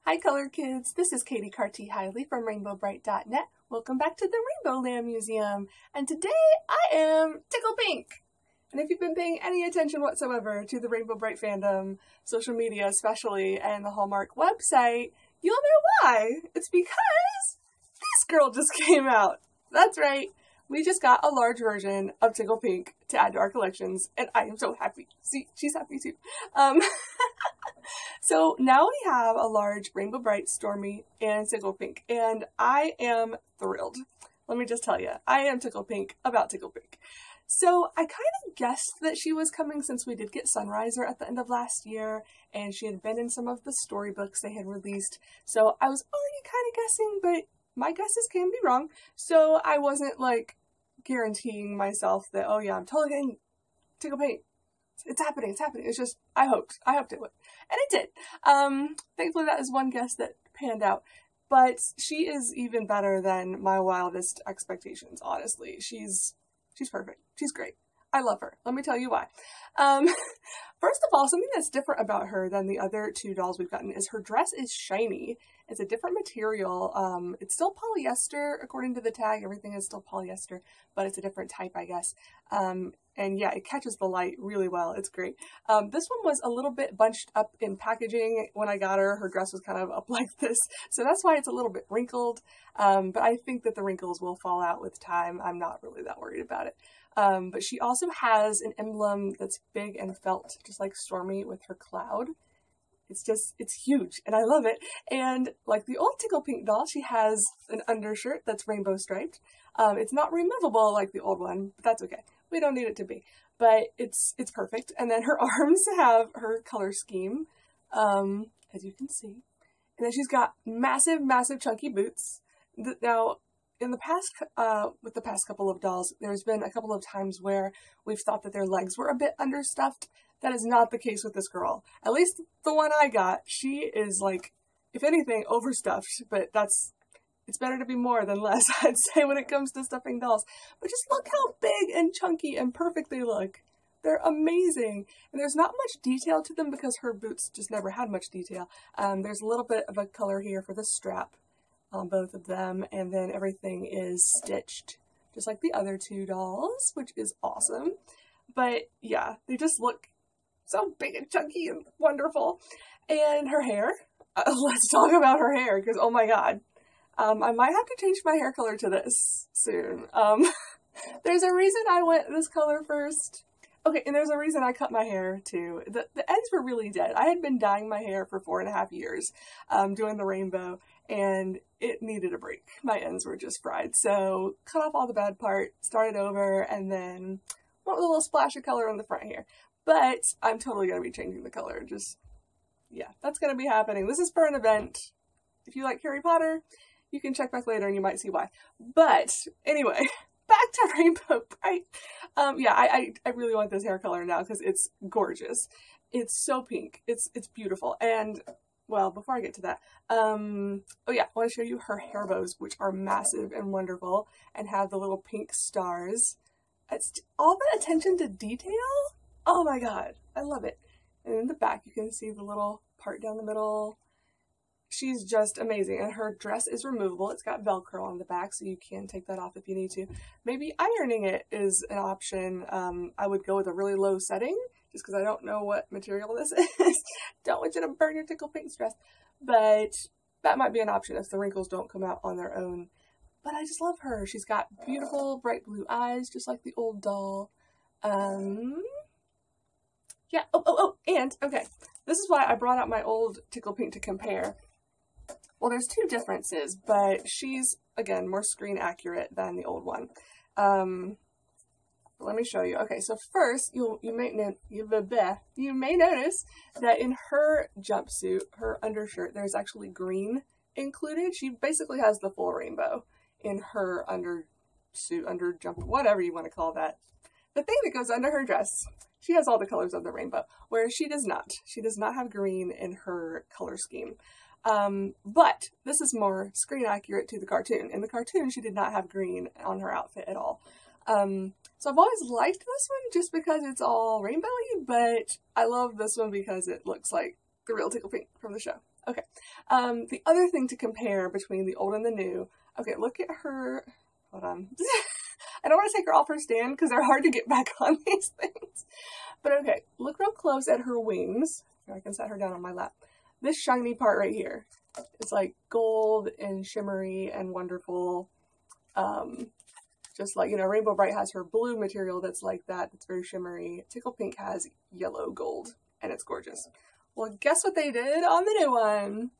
Hi color kids, this is Katie Carty Hiley from rainbowbrite.net. Welcome back to the Rainbow Land Museum, and today I am Tickled Pink. And if you've been paying any attention whatsoever to the Rainbow Brite fandom, social media especially, and the Hallmark website, you'll know why. It's because this girl just came out. That's right. We just got a large version of Tickled Pink to add to our collections, and I am so happy. See, she's happy too. So now we have a large Rainbow Brite, Stormy, and Tickled Pink, and I am thrilled. Let me just tell you, I am Tickled Pink about Tickled Pink. So I kind of guessed that she was coming since we did get Sunriser at the end of last year, and she had been in some of the storybooks they had released, so I was already kind of guessing, but my guesses can be wrong, so I wasn't like guaranteeing myself that, oh yeah, I'm totally getting Tickled Pink. It's happening, it's happening. It's just, I hoped it would. And it did. Thankfully that is one guess that panned out. But she is even better than my wildest expectations, honestly. She's perfect. She's great. I love her. Let me tell you why. First of all, something that's different about her than the other two dolls we've gotten is her dress is shiny. It's a different material. It's still polyester, according to the tag. Everything is still polyester, but it's a different type, I guess. And yeah, it catches the light really well. It's great. This one was a little bit bunched up in packaging when I got her. Her dress was kind of up like this, so that's why it's a little bit wrinkled. But I think that the wrinkles will fall out with time. I'm not really that worried about it. But she also has an emblem that's big and felt, just like Stormy with her cloud. It's huge, and I love it. And like the old Tickled Pink doll, she has an undershirt that's rainbow striped. It's not removable like the old one, but that's okay. We don't need it to be, but it's perfect. And then her arms have her color scheme, as you can see. And then she's got massive, massive chunky boots. Now, in the past, with the past couple of dolls, there's been a couple of times where we've thought that their legs were a bit understuffed. That is not the case with this girl. At least the one I got, she is like, if anything, overstuffed, but it's better to be more than less, I'd say, when it comes to stuffing dolls. But just look how big and chunky and perfect they look. They're amazing. And there's not much detail to them because her boots just never had much detail. There's a little bit of a color here for the strap on both of them, and then everything is stitched just like the other two dolls, which is awesome. But yeah, they just look so big and chunky and wonderful. And her hair, let's talk about her hair, because oh my god, I might have to change my hair color to this soon. There's a reason I went this color first. Okay, and there's a reason I cut my hair too. The ends were really dead. I had been dyeing my hair for 4.5 years, doing the rainbow, and it needed a break. My ends were just fried. So cut off all the bad part, started over, and then went with a little splash of color on the front here. But I'm totally going to be changing the color. Just, yeah, that's going to be happening. This is for an event. If you like Harry Potter, you can check back later and you might see why. But anyway, back to Rainbow Brite. Yeah, I really want this hair color now because it's gorgeous. It's so pink. It's beautiful. And well, before I get to that, oh yeah, I want to show you her hair bows, which are massive and wonderful and have the little pink stars. It's all that attention to detail. Oh my god, I love it. And in the back, you can see the little part down the middle. She's just amazing, and her dress is removable. It's got Velcro on the back, so you can take that off if you need to. Maybe ironing it is an option. I would go with a really low setting, just because I don't know what material this is. Don't want you to burn your Tickled Pink dress, but that might be an option if the wrinkles don't come out on their own. But I just love her. She's got beautiful bright blue eyes, just like the old doll. Yeah, and, okay, this is why I brought out my old Tickled Pink to compare. Well, there's two differences, but she's, again, more screen accurate than the old one. Let me show you. Okay, so first, you may notice that in her jumpsuit, her undershirt, there's actually green included. She basically has the full rainbow in her undersuit, underjumper, whatever you want to call that. The thing that goes under her dress. She has all the colors of the rainbow, whereas she does not. She does not have green in her color scheme. But this is more screen accurate to the cartoon. In the cartoon, she did not have green on her outfit at all. So I've always liked this one just because it's all rainbowy, but I love this one because it looks like the real Tickled Pink from the show. Okay. The other thing to compare between the old and the new, okay, look at her, hold on. I don't want to take her off her stand because they're hard to get back on these things. But okay, look real close at her wings. Here, I can set her down on my lap. This shiny part right here, it's like gold and shimmery and wonderful. Just like, you know, Rainbow Brite has her blue material that's like that. It's very shimmery. Tickled Pink has yellow gold, and it's gorgeous. Well, guess what they did on the new one?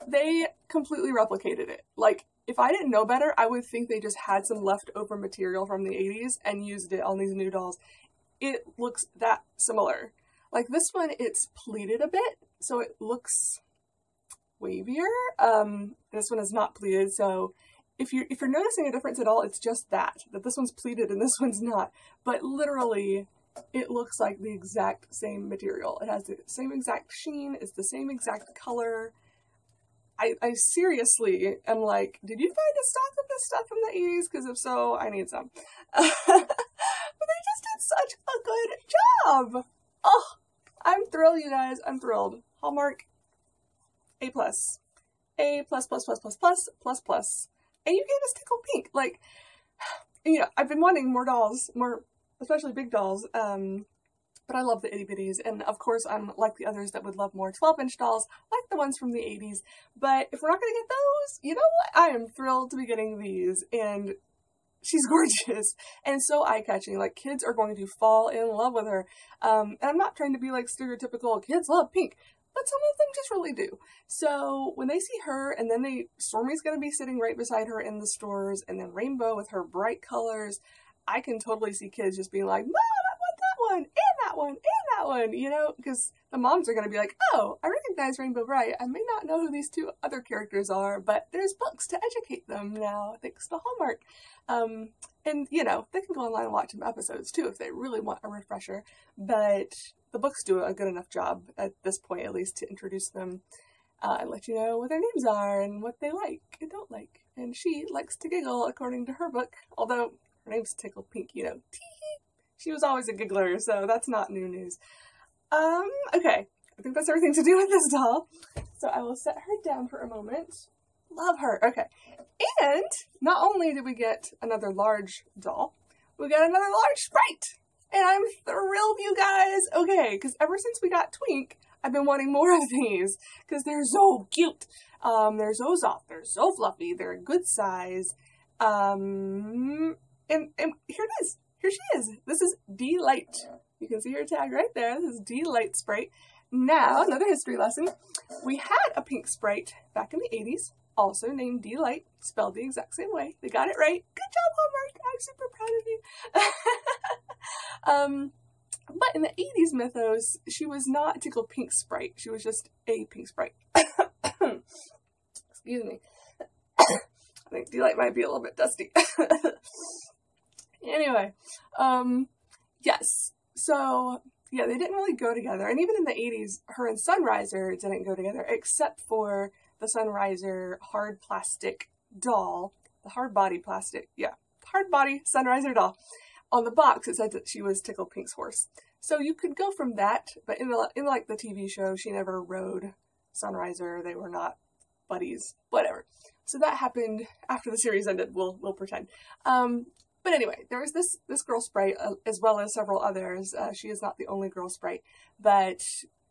They completely replicated it. Like, if I didn't know better, I would think they just had some leftover material from the 80s and used it on these new dolls. It looks that similar. Like this one, it's pleated a bit, so it looks wavier. This one is not pleated, so if you're noticing a difference at all, it's just that this one's pleated and this one's not. But literally, it looks like the exact same material. It has the same exact sheen, it's the same exact color. I seriously am like, did you find a stock of this stuff from the 80s? Because if so, I need some. But they just did such a good job. Oh, I'm thrilled, you guys. I'm thrilled. Hallmark, A+. A+++++++++. And you gave us Tickled Pink. Like, you know, I've been wanting more dolls, more, especially big dolls, but I love the itty bitties, and of course I'm like the others that would love more 12-inch dolls, like the ones from the 80s, but if we're not going to get those, you know what? I am thrilled to be getting these, and she's gorgeous, and so eye-catching. Like, kids are going to fall in love with her, and I'm not trying to be like stereotypical, kids love pink, but some of them just really do. So when they see her, and then Stormy's going to be sitting right beside her in the stores, and then Rainbow with her bright colors, I can totally see kids just being like, Mom, I want that one, and that one, and that one, you know, because the moms are going to be like, oh, I recognize Rainbow Brite. I may not know who these two other characters are, but there's books to educate them now, thanks to Hallmark. And, you know, they can go online and watch some episodes, too, if they really want a refresher, but the books do a good enough job, at this point at least, to introduce them and let you know what their names are and what they like and don't like. And she likes to giggle, according to her book, although her name's Tickled Pink, you know. She was always a giggler, so that's not new news. Okay, I think that's everything to do with this doll. So I will set her down for a moment. Love her. Okay. And not only did we get another large doll, we got another large Sprite. And I'm thrilled, you guys. Okay, because ever since we got Twink, I've been wanting more of these because they're so cute. They're so soft. They're so fluffy. They're a good size. And here it is. Here she is. This is Dee Lite. You can see her tag right there. This is Dee Lite Sprite. Now, another history lesson. We had a pink Sprite back in the 80s, also named Dee Lite, spelled the exact same way. They got it right. Good job, Hallmark. I'm super proud of you. But in the 80s mythos, she was not a Tickled Pink Sprite. She was just a pink Sprite. Excuse me. I think Dee Lite might be a little bit dusty. Anyway, yes, so, yeah, they didn't really go together, and even in the 80s, her and Sunriser didn't go together, except for the Sunriser hard plastic doll, the hard body plastic, yeah, hard body Sunriser doll. On the box, it said that she was Tickled Pink's horse. So you could go from that, but in like the TV show, she never rode Sunriser, they were not buddies, whatever. So that happened after the series ended, we'll pretend. But anyway, there was this girl Sprite, as well as several others. She is not the only girl Sprite, but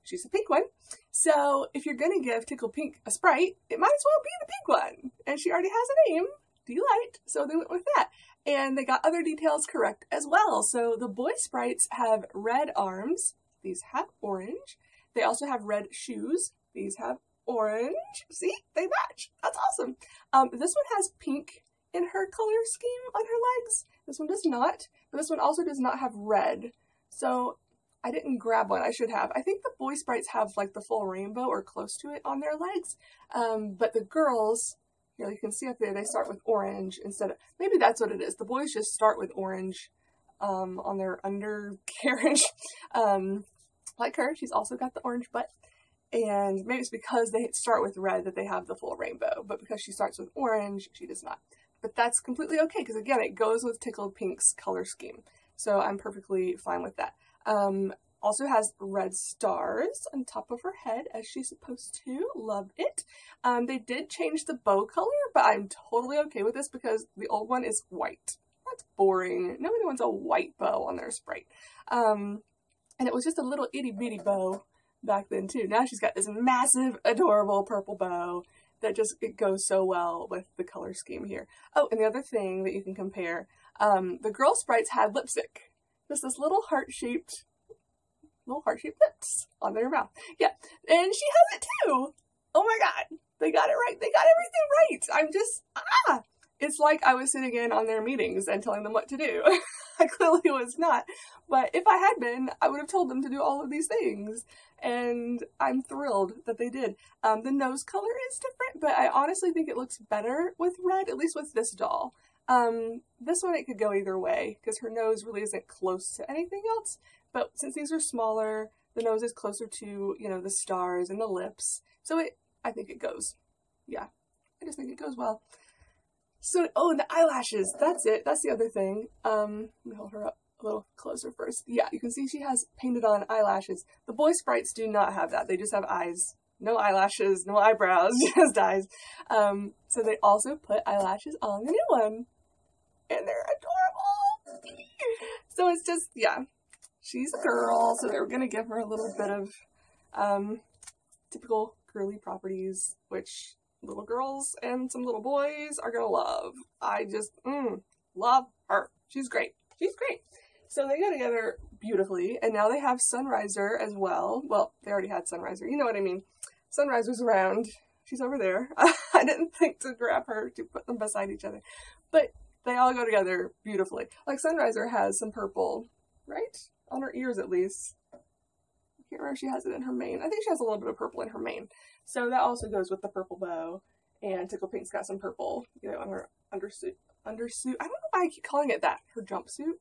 she's a pink one. So if you're going to give Tickled Pink a Sprite, it might as well be the pink one. And she already has a name, Dee Lite, so they went with that. And they got other details correct as well. So the boy Sprites have red arms. These have orange. They also have red shoes. These have orange. See? They match. That's awesome. This one has pink in her color scheme on her legs. This one does not, but this one also does not have red. So I didn't grab one. I should have. I think the boy Sprites have like the full rainbow or close to it on their legs. But the girls, here you can see up there, they start with orange instead of, maybe that's what it is. The boys just start with orange on their undercarriage. Like her, she's also got the orange butt. And maybe it's because they start with red that they have the full rainbow. But because she starts with orange, she does not. But that's completely okay, because again, it goes with Tickled Pink's color scheme. So I'm perfectly fine with that. Also has red stars on top of her head, as she's supposed to. Love it. They did change the bow color, but I'm totally okay with this because the old one is white. That's boring. Nobody wants a white bow on their Sprite. And it was just a little itty bitty bow back then too. Now she's got this massive, adorable purple bow that just, it goes so well with the color scheme here. Oh, and the other thing that you can compare, the girl Sprites had lipstick. Just this little heart-shaped lips on their mouth. Yeah, and she has it too. Oh my god, they got it right. They got everything right. I'm just, it's like I was sitting in on their meetings and telling them what to do. I clearly was not, but if I had been, I would have told them to do all of these things, and I'm thrilled that they did. The nose color is different, but I honestly think it looks better with red, at least with this doll. This one it could go either way, because her nose really isn't close to anything else, but since these are smaller, the nose is closer to, you know, the stars and the lips, so I think it goes. Yeah, I just think it goes well. So, oh, and the eyelashes, that's it, that's the other thing. Let me hold her up a little closer first. Yeah, you can see she has painted on eyelashes. The boy Sprites do not have that, they just have eyes. No eyelashes, no eyebrows, just eyes. So they also put eyelashes on the new one. And they're adorable! So it's just, yeah, she's a girl, so they were gonna give her a little bit of typical girly properties, which little girls and some little boys are gonna love. I just, love her. She's great. She's great. So they go together beautifully, and now they have Sunriser as well. Well, they already had Sunriser, you know what I mean. Sunriser's around. She's over there. I didn't think to grab her to put them beside each other. But they all go together beautifully. Like Sunriser has some purple, right? On her ears at least. I can't remember if she has it in her mane. I think she has a little bit of purple in her mane. So that also goes with the purple bow. And Tickled Pink's got some purple, you know, on her undersuit. I don't know why I keep calling it that. Her jumpsuit?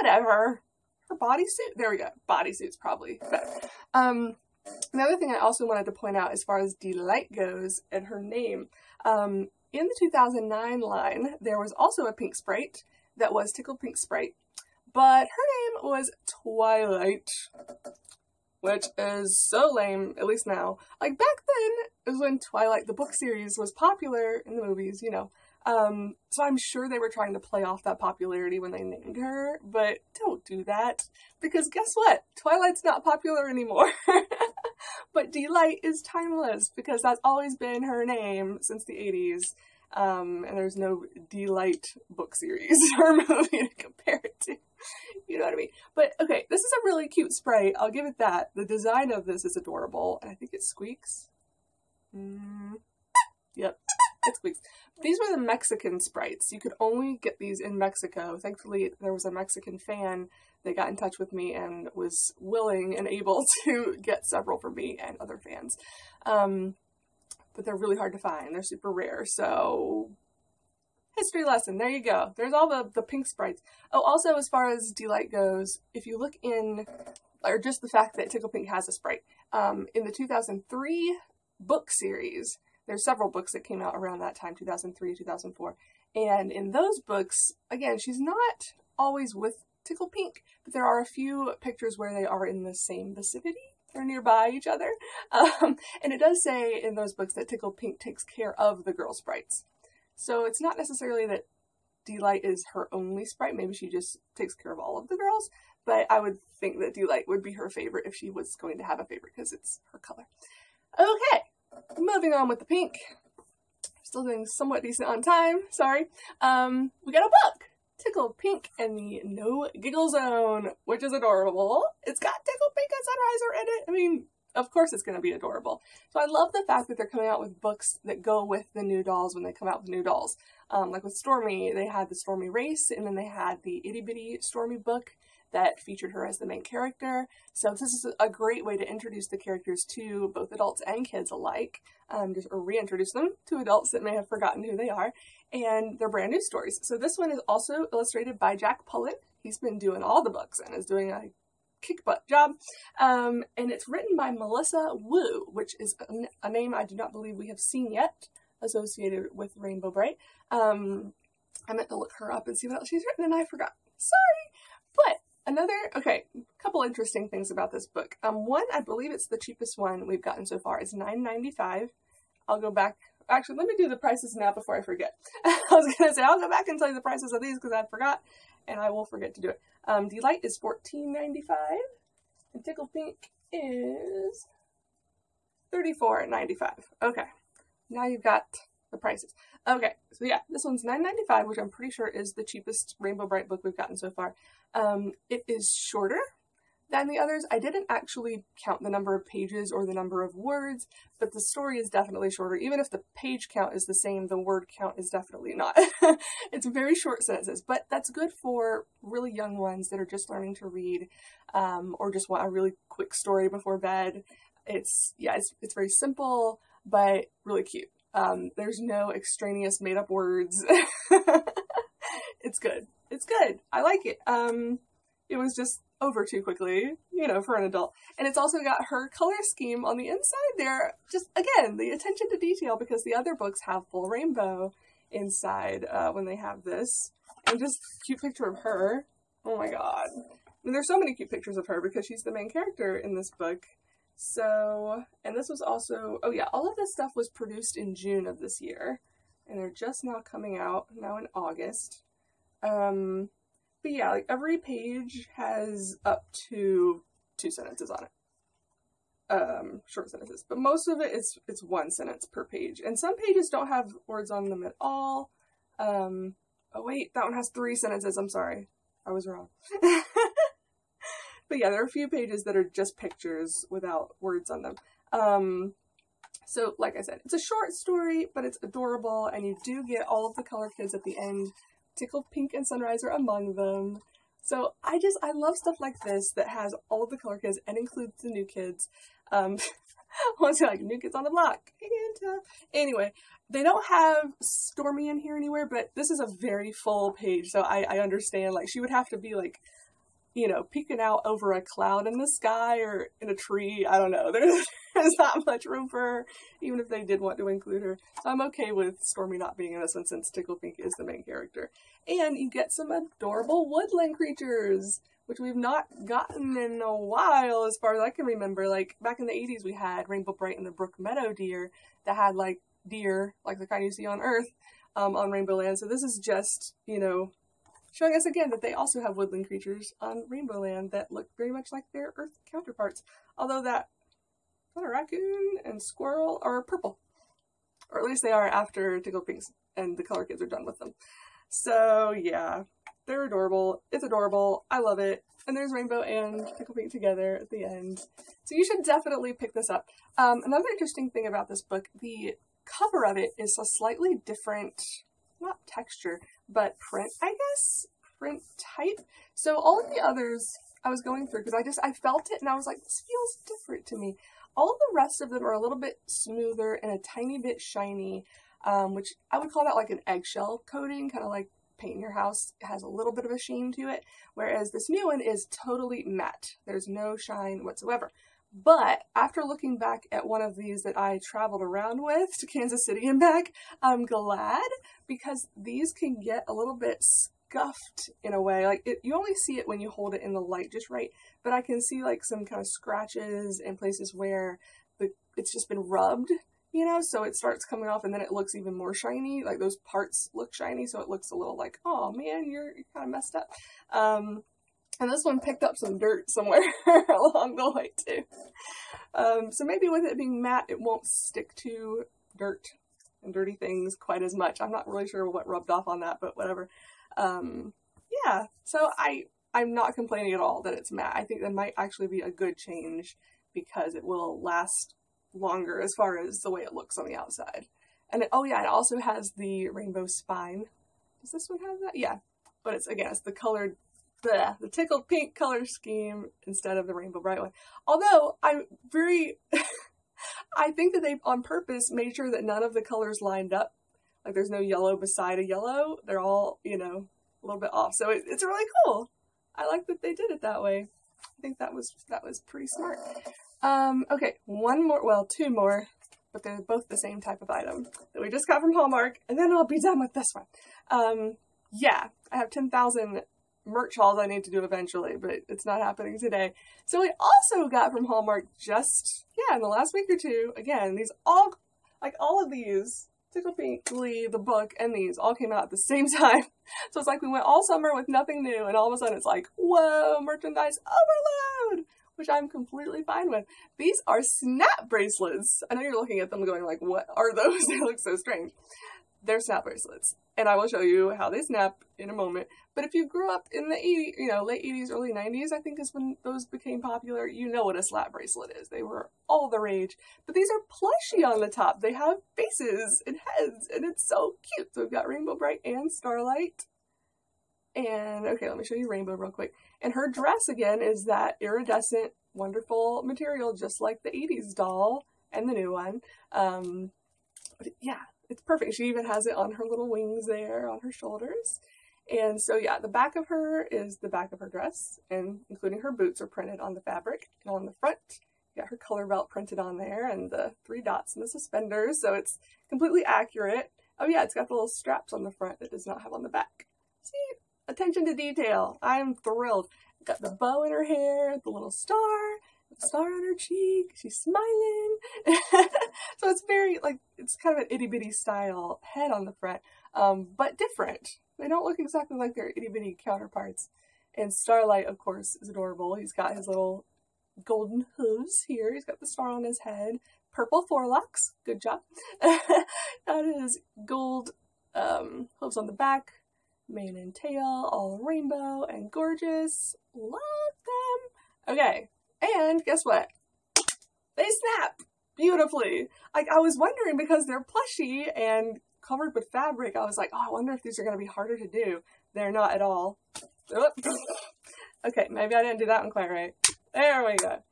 Whatever. Her bodysuit? There we go. Bodysuit's probably better. Another thing I also wanted to point out as far as Dee Lite goes and her name, in the 2009 line, there was also a pink Sprite that was Tickled Pink Sprite, but her name was Twilight, which is so lame, at least now. Like, back then is when Twilight, the book series, was popular in the movies, you know. So I'm sure they were trying to play off that popularity when they named her, but don't do that, because guess what? Twilight's not popular anymore. But Dee Lite is timeless, because that's always been her name since the 80s, and there's no Dee Lite book series or movie to compare it to. You know what I mean? But, okay, this is a really cute Sprite, I'll give it that. The design of this is adorable, and I think it squeaks. Yep, it squeaks. These were the Mexican Sprites. You could only get these in Mexico. Thankfully, there was a Mexican fan that got in touch with me and was willing and able to get several for me and other fans. But they're really hard to find. They're super rare, so history lesson. There you go. There's all the pink Sprites. Oh, also, as far as Dee Lite goes, if you look in, or just the fact that Tickled Pink has a Sprite, in the 2003 book series, there's several books that came out around that time, 2003, 2004. And in those books, again, she's not always with Tickled Pink, but there are a few pictures where they are in the same vicinity. They're nearby each other. And it does say in those books that Tickled Pink takes care of the girl Sprites. So it's not necessarily that Dee Lite is her only Sprite. Maybe she just takes care of all of the girls. But I would think that Dee Lite would be her favorite if she was going to have a favorite, because it's her color. Okay. Moving on with the pink. Still doing somewhat decent on time, sorry. We got a book! Tickled Pink and the No Giggle Zone, which is adorable. It's got Tickled Pink and Sunriser in it. I mean, of course it's going to be adorable. So I love the fact that they're coming out with books that go with the new dolls when they come out with new dolls. Like with Stormy, they had the Stormy Race, and then they had the Itty Bitty Stormy book that featured her as the main character. So this is a great way to introduce the characters to both adults and kids alike, or reintroduce them to adults that may have forgotten who they are, and they're brand new stories. So this one is also illustrated by Jack Bullock. He's been doing all the books and is doing a kick-butt job. And it's written by Melissa Wu, which is a name I do not believe we have seen yet associated with Rainbow Brite. I meant to look her up and see what else she's written, and I forgot. Sorry! But okay, couple interesting things about this book. One, I believe it's the cheapest one we've gotten so far. It's $9.95. I'll go back. Actually, let me do the prices now before I forget. I was going to say, I'll go back and tell you the prices of these because I forgot, and I will forget to do it. Dee Lite is $14.95, and Tickled Pink is $34.95. Okay, now you've got the prices. Okay, so yeah, this one's $9.95, which I'm pretty sure is the cheapest Rainbow Brite book we've gotten so far. It is shorter than the others. I didn't actually count the number of pages or the number of words, but the story is definitely shorter. Even if the page count is the same, the word count is definitely not. It's very short sentences, but that's good for really young ones that are just learning to read, or just want a really quick story before bed. It's very simple, but really cute. There's no extraneous made-up words. It's good. It's good. I like it. It was just over too quickly, you know, for an adult. And it's also got her color scheme on the inside there. Just, again, the attention to detail, because the other books have full rainbow inside when they have this. And just cute picture of her. Oh my god. I mean, there's so many cute pictures of her because she's the main character in this book. So, and this was also, oh yeah, all of this stuff was produced in June of this year. And they're just now coming out, now in August. But yeah, like every page has up to 2 sentences on it. Short sentences. But most of it it's 1 sentence per page. And some pages don't have words on them at all. Oh wait, that one has 3 sentences. I'm sorry. I was wrong. But yeah, there are a few pages that are just pictures without words on them. So like I said, it's a short story, but it's adorable, and you do get all of the color kids at the end. Tickled Pink and Sunrise are among them. So I love stuff like this that has all of the color kids and includes the new kids. I want to say like New Kids on the Block. And, anyway, they don't have Stormy in here anywhere, but this is a very full page, so I understand. Like, she would have to be like, you know, peeking out over a cloud in the sky or in a tree. I don't know. There's not much room for her, even if they did want to include her. So I'm okay with Stormy not being in this one since Tickled Pink is the main character. And you get some adorable woodland creatures, which we've not gotten in a while as far as I can remember. Like, back in the 80s we had Rainbow Brite and the Brook Meadow deer that had, like, deer, like the kind you see on Earth, on Rainbow Land. So this is just, you know, showing us again that they also have woodland creatures on Rainbow Land that look very much like their Earth counterparts. Although that a raccoon and squirrel are purple. Or at least they are after Tickled Pinks and the color kids are done with them. So yeah, they're adorable. It's adorable. I love it. And there's Rainbow and Tickled Pink together at the end. So you should definitely pick this up. Another interesting thing about this book, the cover of it is a slightly different, not texture, but print, I guess? Print type. So all of the others I was going through, because I felt it and I was like, this feels different to me. All of the rest of them are a little bit smoother and a tiny bit shiny, which I would call that like an eggshell coating, kind of like painting your house. It has a little bit of a sheen to it, whereas this new one is totally matte. There's no shine whatsoever. But after looking back at one of these that I traveled around with to Kansas City and back, I'm glad, because these can get a little bit scuffed in a way. Like, you only see it when you hold it in the light just right, but I can see like some kind of scratches in places where it's just been rubbed, you know, so it starts coming off and then it looks even more shiny. Like, those parts look shiny, so it looks a little like, oh man, you're kind of messed up. And this one picked up some dirt somewhere along the way too. So maybe with it being matte, it won't stick to dirt and dirty things quite as much. I'm not really sure what rubbed off on that, but whatever. Yeah, so I'm not complaining at all that it's matte. I think that might actually be a good change because it will last longer as far as the way it looks on the outside. And it, oh yeah, it also has the rainbow spine. Does this one have that? Yeah, but it's, again, it's the colored, the Tickled Pink color scheme instead of the Rainbow Brite one. Although I'm very, I think that they've on purpose made sure that none of the colors lined up. Like, there's no yellow beside a yellow. They're all, you know, a little bit off. So it's really cool. I like that they did it that way. I think that was pretty smart. Okay, one more, well, 2 more, but they're both the same type of item that we just got from Hallmark, and then I'll be done with this one. Yeah, I have 10,000 merch hauls I need to do eventually, but it's not happening today. So we also got from Hallmark just, in the last week or two, again, these all of these, Tickled Pink, Glee, the book, and these all came out at the same time. So it's like we went all summer with nothing new, and all of a sudden it's like, whoa, merchandise overload! Which I'm completely fine with. These are snap bracelets. I know you're looking at them going like, what are those? They look so strange. They're snap bracelets. And I will show you how they snap in a moment. But if you grew up in the late 80s, early 90s, I think is when those became popular, you know what a snap bracelet is. They were all the rage. But these are plushy on the top. They have faces and heads, and it's so cute. So we've got Rainbow Brite and Starlight. And, okay, let me show you Rainbow real quick. And her dress, again, is that iridescent, wonderful material, just like the 80s doll and the new one. But yeah, it's perfect. She even has it on her little wings there, on her shoulders. And so, yeah, the back of her is the back of her dress, and including her boots are printed on the fabric. And on the front, you got her color belt printed on there, and the 3 dots and the suspenders, so it's completely accurate. Oh yeah, it's got the little straps on the front that does not have on the back. See? Attention to detail. I am thrilled. Got the bow in her hair, the little star, the star on her cheek. She's smiling. So it's very, like, it's kind of an itty bitty style head on the front, but different. They don't look exactly like their itty bitty counterparts. And Starlight, of course, is adorable. He's got his little golden hooves here. He's got the star on his head. Purple forelocks. Good job. Got his gold hooves on the back. Mane and tail, all rainbow and gorgeous. Love them. Okay, and guess what? They snap beautifully. Like, I was wondering, because they're plushy and covered with fabric, I was like, oh, I wonder if these are going to be harder to do. They're not at all. Okay, maybe I didn't do that one quite right. There we go.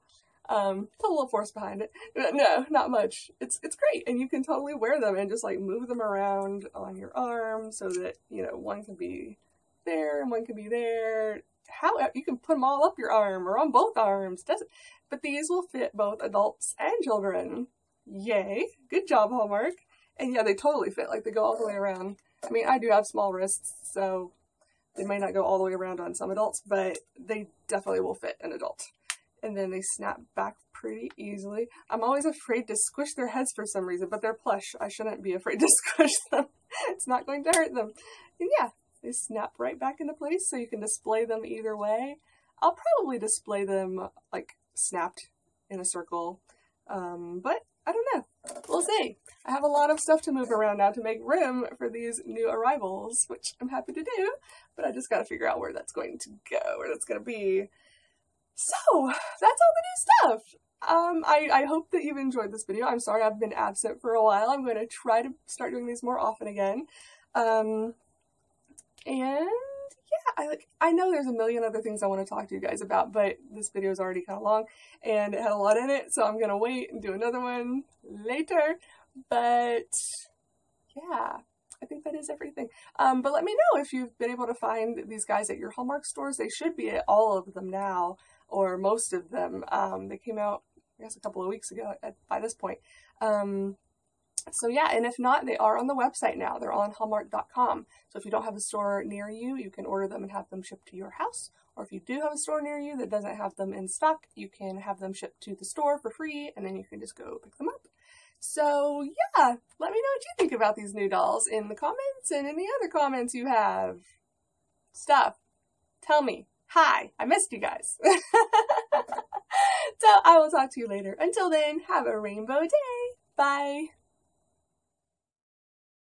Put a little force behind it. No, not much. It's great, and you can totally wear them and just like move them around on your arm so that, one can be there and one can be there. How you can put them all up your arm or on both arms. But these will fit both adults and children. Yay! Good job, Hallmark. And yeah, they totally fit. Like, they go all the way around. I mean, I do have small wrists, so they may not go all the way around on some adults, but they definitely will fit an adult. And then they snap back pretty easily. I'm always afraid to squish their heads for some reason, but they're plush. I shouldn't be afraid to squish them. It's not going to hurt them. And yeah, they snap right back into place, so you can display them either way. I'll probably display them, like, snapped in a circle, but I don't know. We'll see. I have a lot of stuff to move around now to make room for these new arrivals, which I'm happy to do, but I just got to figure out where that's going to go, where that's going to be. So, that's all the new stuff. I hope that you've enjoyed this video. I'm sorry I've been absent for a while. I'm going to try to start doing these more often again. And yeah, I know there's a million other things I want to talk to you guys about, but this video is already kind of long and it had a lot in it, so I'm going to wait and do another one later. But yeah, I think that is everything. But let me know if you've been able to find these guys at your Hallmark stores. They should be at all of them now, or most of them. They came out, I guess, a couple of weeks ago by this point. So yeah, and if not, they are on the website now. They're on Hallmark.com. So if you don't have a store near you, you can order them and have them shipped to your house. Or if you do have a store near you that doesn't have them in stock, you can have them shipped to the store for free, and then you can just go pick them up. So yeah, let me know what you think about these new dolls in the comments and any other comments you have. Stuff. Tell me. Hi, I missed you guys. So I will talk to you later. Until then, have a rainbow day. Bye.